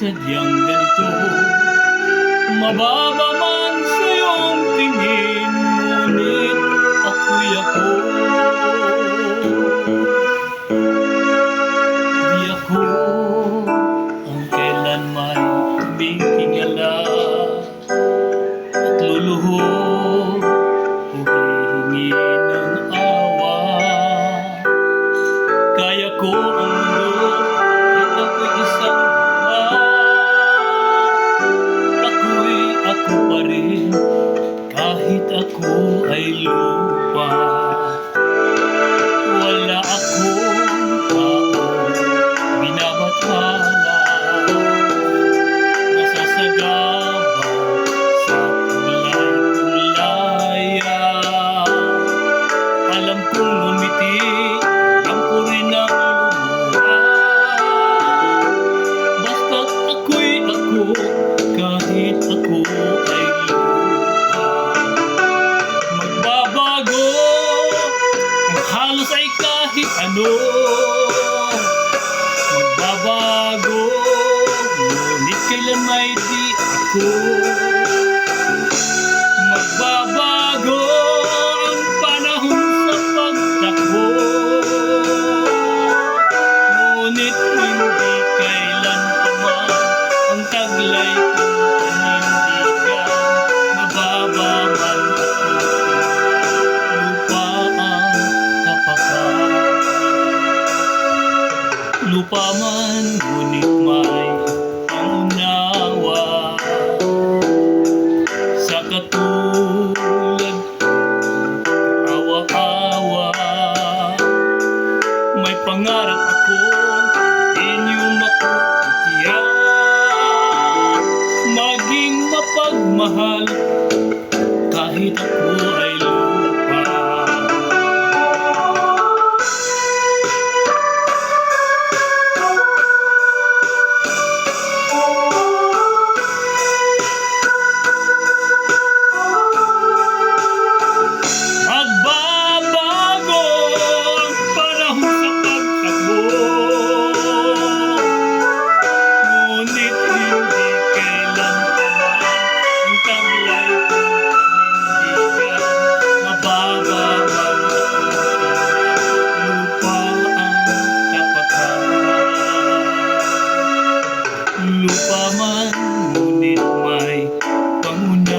Sadyang ganito, mababa man sa iyong tingin, ngunit ako'y ako. Di ako ang kailanman tumitingala at luluhod o hihingi ng awa. Kaya ko ang mundo at ako'y isang ako pa rin, kahit ako ay lupa. Wala akong taong binabathala, nasasagaba sa kulay-kulaya. Alam kong ngumiti, alam ko rin ang lumuha. Basta't ako'y ako, kahit ako ay lupa. Magbabago ang halos ay kahit ano. Magbabago, ngunit kailan may di ako. Magbabago ang panahon sa pagtakbo, ngunit hindi kailan pa man ang taglay lupa man, ngunit may pangunawa. Sa katulad awa-awa, may pangarap akong inyong makukutiyan, maging mapagmahal kahit ako ay lupa. Lupa man, ngunit may pangunawa.